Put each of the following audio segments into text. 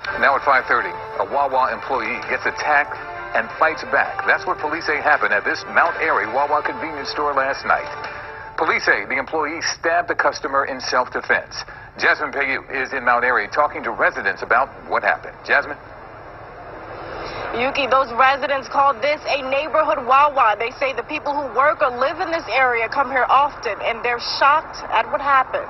Now at 5:30, a Wawa employee gets attacked and fights back. That's what police say happened at this Mount Airy Wawa convenience store last night. Police say the employee stabbed the customer in self-defense. Jasmine Payou is in Mount Airy talking to residents about what happened. Jasmine? Yuki, those residents called this a neighborhood Wawa. They say the people who work or live in this area come here often, and they're shocked at what happened.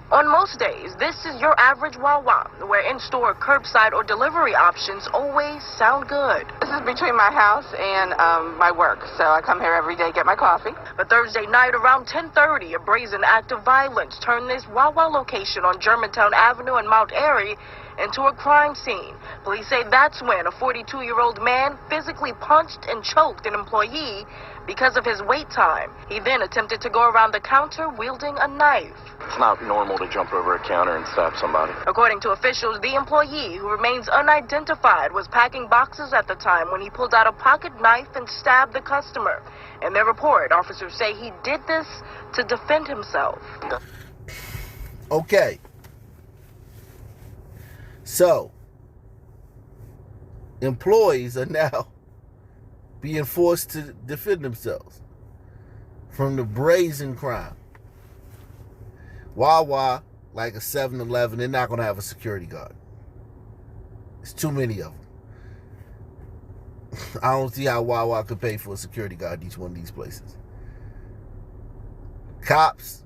On most days, this is your average Wawa, where in-store, curbside, or delivery options always sound good. This is between my house and my work, so I come here every day, get my coffee. But Thursday night around 10:30, a brazen act of violence turned this Wawa location on Germantown Avenue in Mount Airy into a crime scene. Police say that's when a 42-year-old man physically punched and choked an employee because of his wait time. He then attempted to go around the counter wielding a knife. It's not normal to jump over a counter and stab somebody. According to officials, the employee, who remains unidentified, was packing boxes at the time when he pulled out a pocket knife and stabbed the customer. In their report, officers say he did this to defend himself. Okay. So, employees are now being forced to defend themselves from the brazen crime. Wawa, like a 7-Eleven, they're not going to have a security guard. It's too many of them. I don't see how Wawa could pay for a security guard at each one of these places. Cops,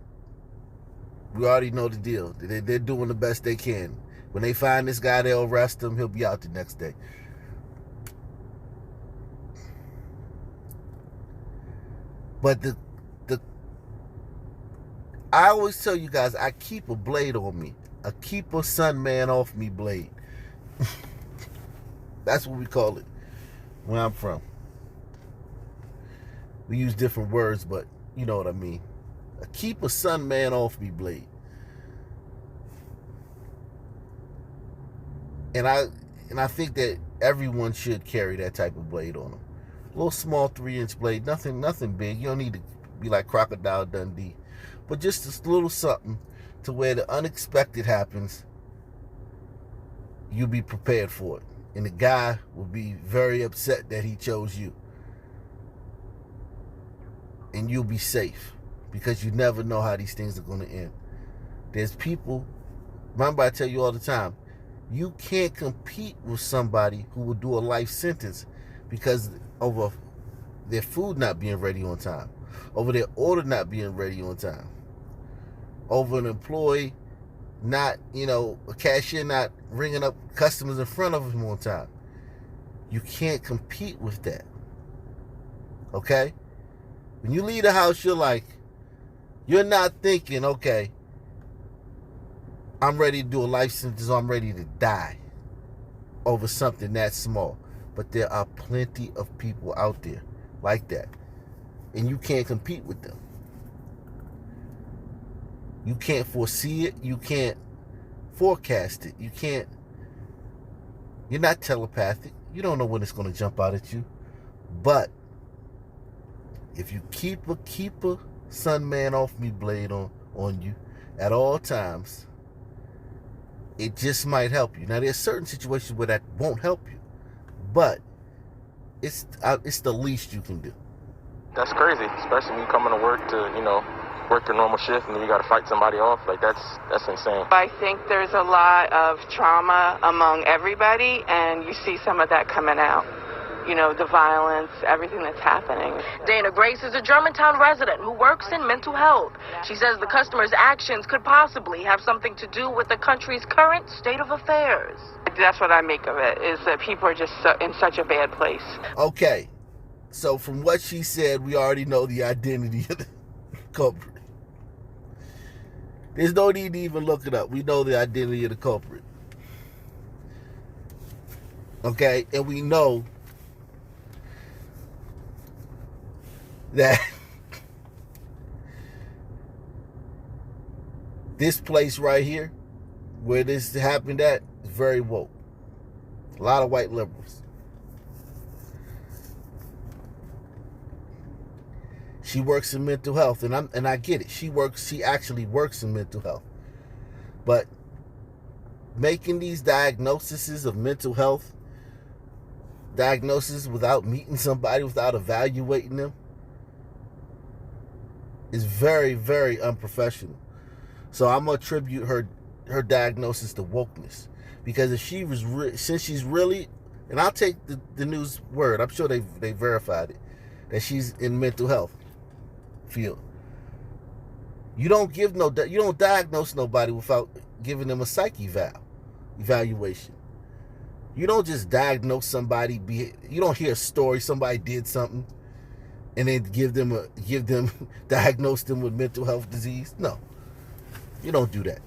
we already know the deal. They're doing the best they can. When they find this guy, they'll arrest him. He'll be out the next day. But I always tell you guys, I keep a blade on me. I keep a son man off me blade. That's what we call it where I'm from. We use different words, but you know what I mean. I keep a son man off me blade. And I think that everyone should carry that type of blade on them. A little small 3-inch blade, nothing big. You don't need to be like Crocodile Dundee. But just a little something to where the unexpected happens, you'll be prepared for it. And the guy will be very upset that he chose you. And you'll be safe because you never know how these things are going to end. There's people, remember I tell you all the time, you can't compete with somebody who will do a life sentence because over their food not being ready on time, over their order not being ready on time, over an employee not, a cashier not ringing up customers in front of him on time. You can't compete with that. Okay? When you leave the house, you're not thinking, okay, I'm ready to do a life sentence, or I'm ready to die over something that small. But there are plenty of people out there like that. And you can't compete with them. You can't foresee it. You can't forecast it. You're not telepathic. You don't know when it's going to jump out at you. But if you keep a son man off me blade on you at all times, it just might help you. Now, there's certain situations where that won't help you, but it's the least you can do. That's crazy, especially when you come into work to, work your normal shift and then you got to fight somebody off. Like, that's insane. I think there's a lot of trauma among everybody, and you see some of that coming out. The violence, everything that's happening. Dana Grace is a Germantown resident who works in mental health. She says the customer's actions could possibly have something to do with the country's current state of affairs. That's what I make of it, is that people are just in such a bad place. Okay, so from what she said, we already know the identity of the culprit. There's no need to even look it up. We know the identity of the culprit. Okay, and we know that this place right here, where this happened at, is very woke. A lot of white liberals. She works in mental health, and I get it. She actually works in mental health. But making these diagnoses of mental health, diagnosis without meeting somebody, without evaluating them, is very, very unprofessional. So I'm gonna attribute her diagnosis to wokeness, because if she was since she's really, and I'll take the news word, I'm sure they verified it, that she's in mental health field. You don't diagnose nobody without giving them a psych evaluation. You don't just diagnose somebody. You don't hear a story somebody did something and then diagnose them with mental health disease. No, you don't do that.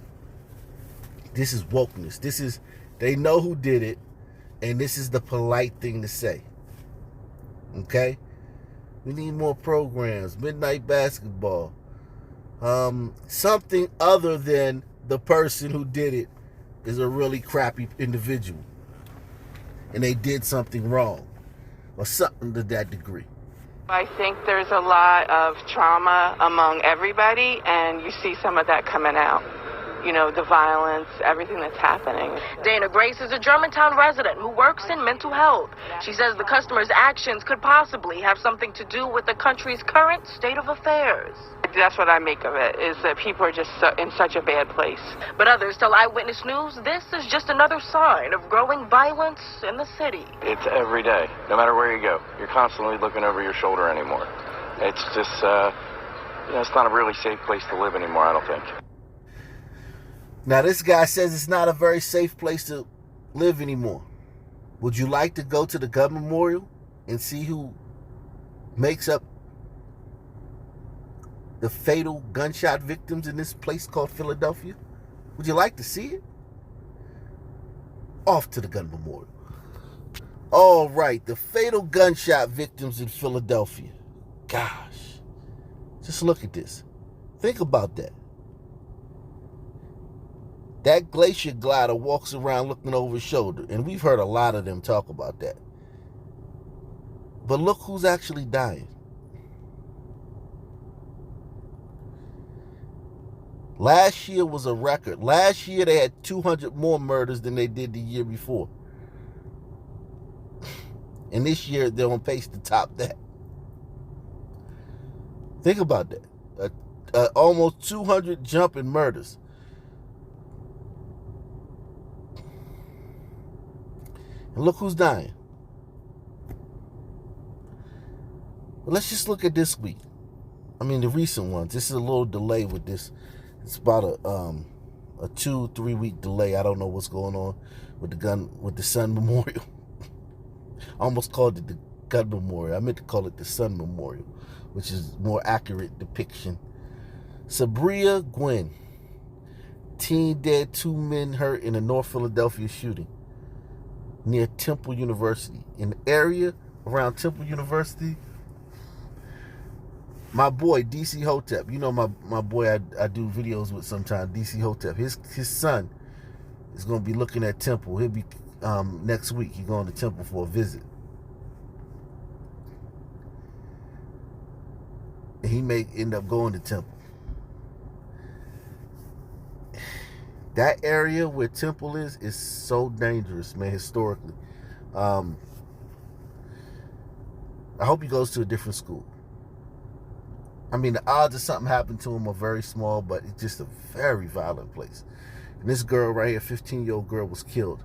This is wokeness. They know who did it, and this is the polite thing to say. Okay? We need more programs, midnight basketball, something other than the person who did it is a really crappy individual and they did something wrong or something to that degree. I think there's a lot of trauma among everybody, and you see some of that coming out. You know, the violence, everything that's happening. Dana Grace is a Germantown resident who works in mental health. She says the customer's actions could possibly have something to do with the country's current state of affairs. That's what I make of it, is that people are just in such a bad place. But others tell Eyewitness News this is just another sign of growing violence in the city. It's every day, no matter where you go. You're constantly looking over your shoulder anymore. It's just, it's not a really safe place to live anymore, I don't think. Now, this guy says it's not a very safe place to live anymore. Would you like to go to the Gun Memorial and see who makes up the fatal gunshot victims in this place called Philadelphia? Would you like to see it? Off to the Gun Memorial. All right, the fatal gunshot victims in Philadelphia. Gosh, just look at this. Think about that. That glacier glider walks around looking over his shoulder, and we've heard a lot of them talk about that. But look who's actually dying. Last year was a record. Last year they had 200 more murders than they did the year before. And this year they're on pace to top that. Think about that. Almost 200 jump in murders. And look who's dying. Well, let's just look at this week. I mean, the recent ones. This is a little delay with this. It's about a 2-3 week delay. I don't know what's going on with the Sun Memorial. I almost called it the Gun Memorial. I meant to call it the Sun Memorial, which is more accurate depiction. Sabria Gwynn, teen dead, 2 men hurt in a North Philadelphia shooting near Temple University. In the area around Temple University, my boy DC Hotep, you know my boy I do videos with sometimes, DC Hotep. His son is going to be looking at Temple. He'll be next week. He's going to Temple for a visit. And he may end up going to Temple. That area where Temple is so dangerous, man, historically. I hope he goes to a different school. I mean, the odds of something happening to him are very small, but it's just a very violent place. And this girl right here, 15-year-old girl, was killed.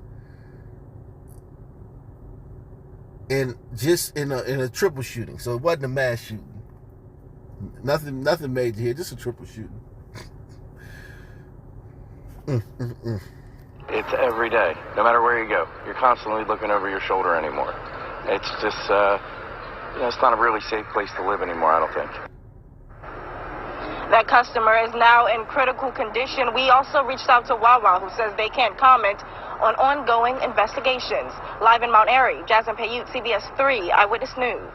And just in a triple shooting. So it wasn't a mass shooting. Nothing major here, just a triple shooting. It's every day, no matter where you go. You're constantly looking over your shoulder anymore. It's just, it's not a really safe place to live anymore, I don't think. That customer is now in critical condition. We also reached out to Wawa, who says they can't comment on ongoing investigations. Live in Mount Airy, Jasmine Payute, CBS 3 Eyewitness News.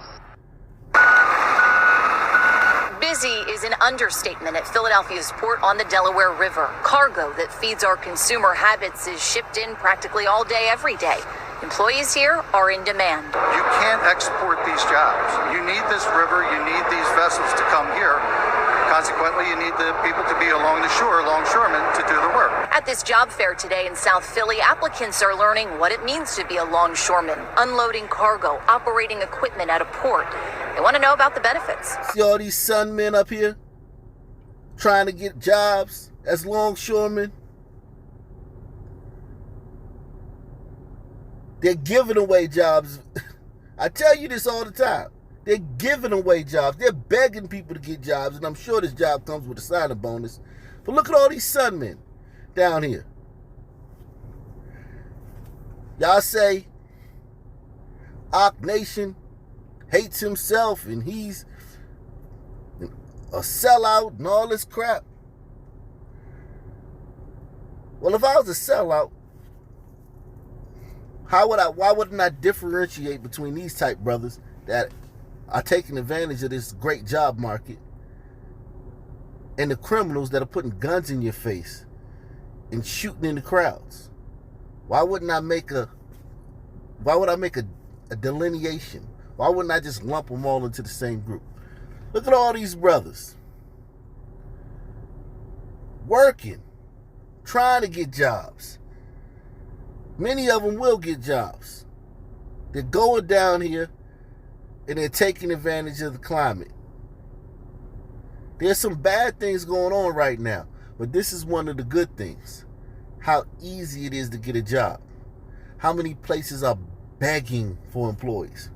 Busy is an understatement at Philadelphia's port on the Delaware River. Cargo that feeds our consumer habits is shipped in practically all day, every day. Employees here are in demand. You can't export these jobs. You need this river. You need these vessels to come here. Consequently, you need the people to be along the shore, longshoremen, to do the work. At this job fair today in South Philly, applicants are learning what it means to be a longshoreman, unloading cargo, operating equipment at a port. They want to know about the benefits. See all these sun men up here trying to get jobs as longshoremen? They're giving away jobs. I tell you this all the time. They're giving away jobs. They're begging people to get jobs, and I'm sure this job comes with a signing bonus. But look at all these sun men down here. Y'all say Ock Nation hates himself and he's a sellout and all this crap. Well, if I was a sellout, why wouldn't I differentiate between these type brothers that are taking advantage of this great job market and the criminals that are putting guns in your face and shooting in the crowds? Why would I make a delineation? Why wouldn't I just lump them all into the same group? Look at all these brothers working, trying to get jobs. Many of them will get jobs. They're going down here and they're taking advantage of the climate. There's some bad things going on right now, but this is one of the good things. How easy it is to get a job. How many places are begging for employees.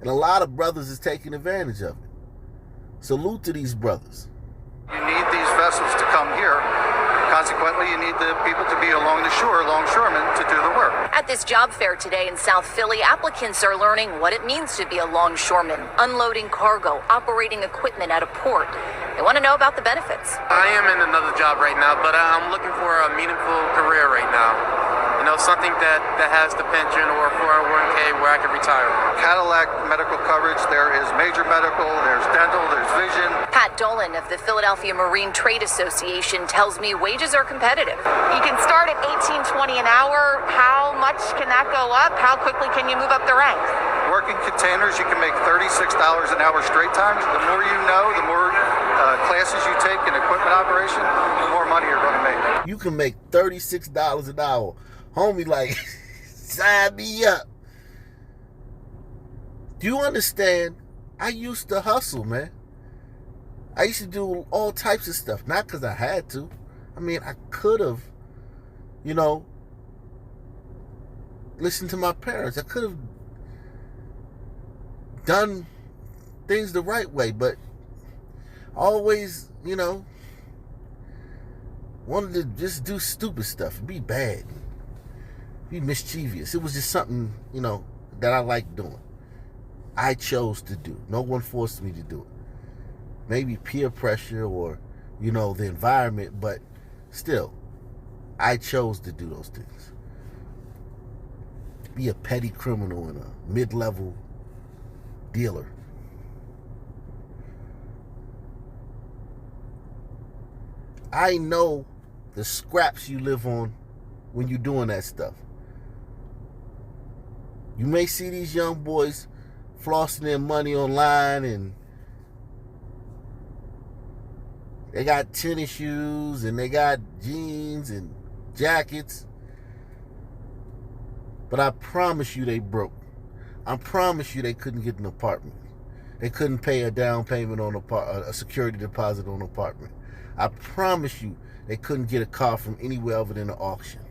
And a lot of brothers is taking advantage of it. Salute to these brothers. You need these vessels to come here. Consequently, you need the people to be along the shore, longshoremen, to do the work. At this job fair today in South Philly, applicants are learning what it means to be a longshoreman, unloading cargo, operating equipment at a port. They want to know about the benefits. I am in another job right now, but I'm looking for a meaningful career right now. You know, something that has the pension or 401k where I can retire. Cadillac medical coverage, there is major medical, there's dental, there's vision. Pat Dolan of the Philadelphia Marine Trade Association tells me wages are competitive. You can start at $18.20 an hour. How much can that go up? How quickly can you move up the ranks? Working containers, you can make $36 an hour straight times. The more you know, the more classes you take in equipment operation, the more money you're going to make. You can make $36 an hour. Homie, like, sign me up. Do you understand? I used to hustle, man. I used to do all types of stuff. Not because I had to. I mean, I could have, listened to my parents. I could have done things the right way. But I always, wanted to just do stupid stuff and be bad. Be mischievous. It was just something, that I liked doing. I chose to do. No one forced me to do it. Maybe peer pressure or, the environment, but still, I chose to do those things. Be a petty criminal and a mid-level dealer. I know the scraps you live on when you're doing that stuff. You may see these young boys flossing their money online and they got tennis shoes and they got jeans and jackets. But I promise you they broke. I promise you they couldn't get an apartment. They couldn't pay a down payment on a security deposit on an apartment. I promise you they couldn't get a car from anywhere other than an auction.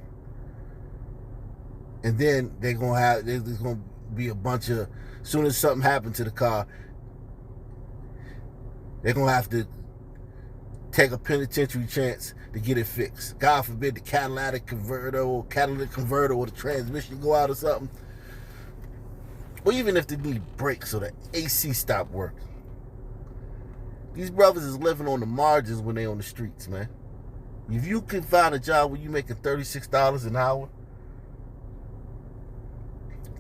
And then there's going to be a bunch of, as soon as something happened to the car, they're going to have to take a penitentiary chance to get it fixed. God forbid the catalytic converter or the transmission go out or something. Or even if they need brakes or the AC stop working. These brothers is living on the margins when they on the streets, man. If you can find a job where you making $36 an hour,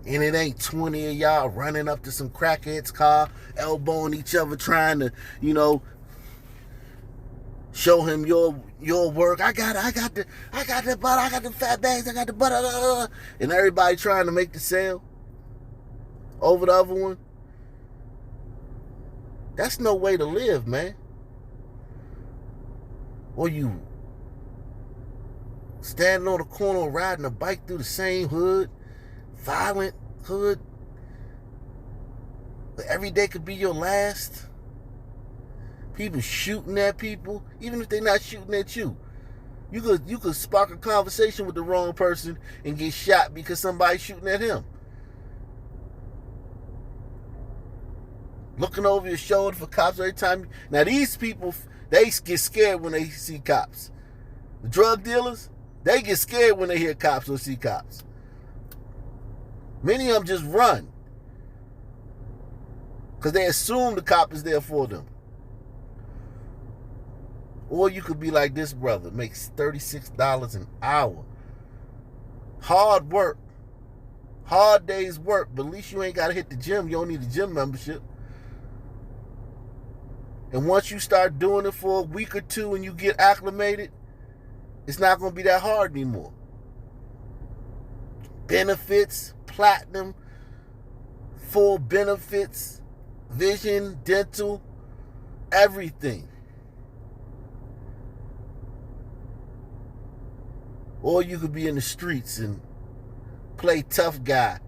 and it ain't 20 of y'all running up to some crackhead's car, elbowing each other, trying to, show him your work. I got the butter, I got the fat bags, I got the butter, and everybody trying to make the sale over the other one. That's no way to live, man. Or you standing on the corner riding a bike through the same hood, violent hood. But every day could be your last. People shooting at people, even if they're not shooting at you. You could spark a conversation with the wrong person and get shot because somebody's shooting at him. Looking over your shoulder for cops every time. Now these people, they get scared when they see cops. The drug dealers, they get scared when they hear cops or see cops. Many of them just run because they assume the cop is there for them. Or you could be like this brother, makes $36 an hour. Hard work. Hard day's work, but at least you ain't got to hit the gym. You don't need a gym membership. And once you start doing it for a week or two and you get acclimated, it's not going to be that hard anymore. Benefits, platinum, full benefits, vision, dental, everything. Or you could be in the streets and play tough guy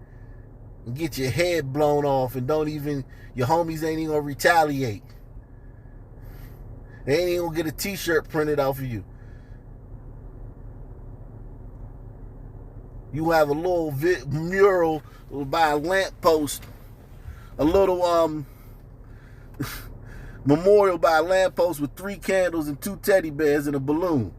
and get your head blown off and your homies ain't even gonna retaliate. They ain't even gonna get a t-shirt printed out for you. You have a little mural by a lamppost, a little memorial by a lamppost with 3 candles and 2 teddy bears and a balloon.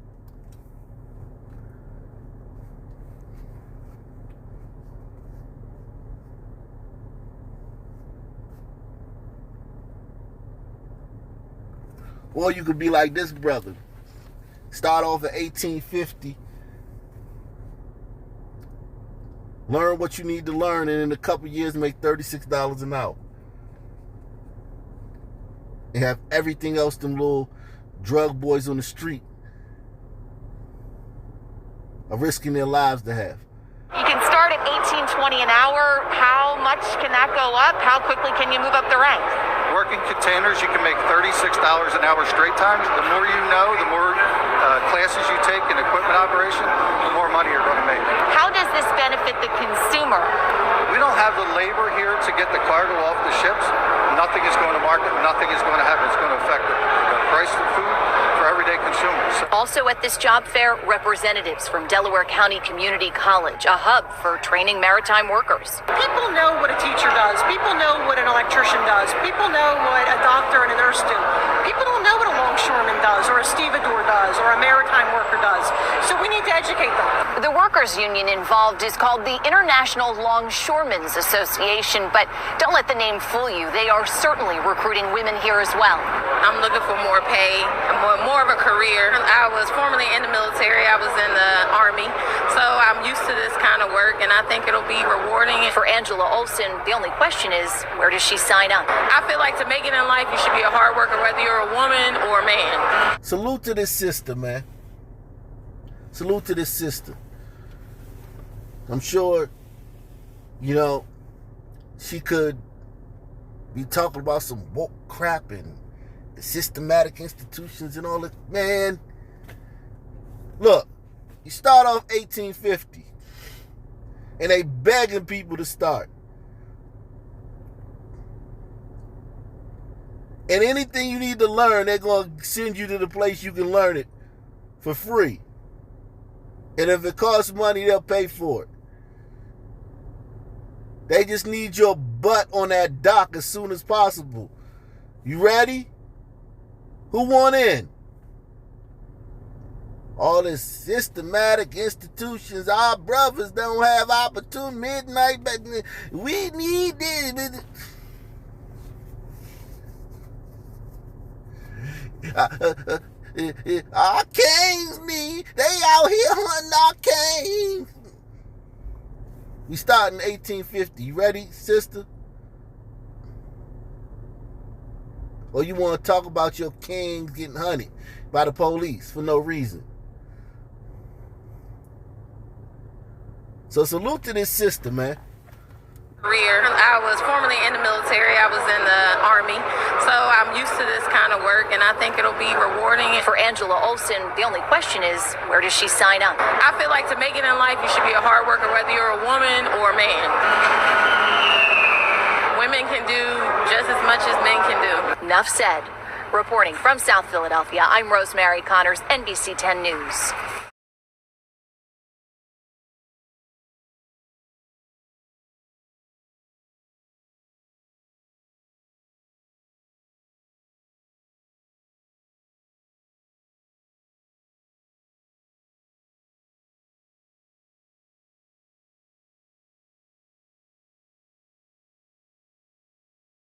Or you could be like this brother. Start off at $18.50. Learn what you need to learn, and in a couple years make $36 an hour. And have everything else them little drug boys on the street are risking their lives to have. You can start at $18.20 an hour. How much can that go up? How quickly can you move up the ranks? Working containers, you can make $36 an hour straight times. The more you know, the more classes you take in equipment operation, the more money you're going to make. How does this benefit the consumer? We don't have the labor here to get the cargo off the ships. Nothing is going to market. Nothing is going to happen. It's going to affect the price of food for everyday consumers. Also at this job fair, representatives from Delaware County Community College, a hub for training maritime workers. People know what a teacher does. People know what an electrician does. People know what a doctor and a nurse do. People don't know what a longshoreman does, or a stevedore does, or a maritime worker does. So we need to educate them. The workers' union involved is called the International Longshoremen's Association, but don't let the name fool you. They are certainly recruiting women here as well. I'm looking for more pay, more of a career. I was formerly in the military. I was in the Army, so I'm used to this kind of work, and I think it'll be rewarding. For Angela Olson, the only question is, where does she sign up? I feel like to make it in life, you should be a hard worker, whether you're a woman or a man. Salute to this sister, man. Salute to this sister. I'm sure, she could be talking about some woke crap and systematic institutions and all that. Man, look, you start off $18.50 and they begging people to start. And anything you need to learn, they're going to send you to the place you can learn it for free. And if it costs money, they'll pay for it. They just need your butt on that dock as soon as possible. You ready? Who want in? All this systematic institutions, our brothers don't have opportunity, midnight, but we need this. Our kings they out here hunting our kings. We starting $18.50. You ready, sister? Or you want to talk about your kings getting hunted by the police for no reason? So salute to this sister, man. Career. I was formerly in the military. I was in the Army. So I'm used to this kind of work, and I think it'll be rewarding. For Angela Olsen, the only question is, where does she sign up? I feel like to make it in life, you should be a hard worker, whether you're a woman or a man. Women can do just as much as men can do. Enough said. Reporting from South Philadelphia, I'm Rosemary Connors, NBC 10 News.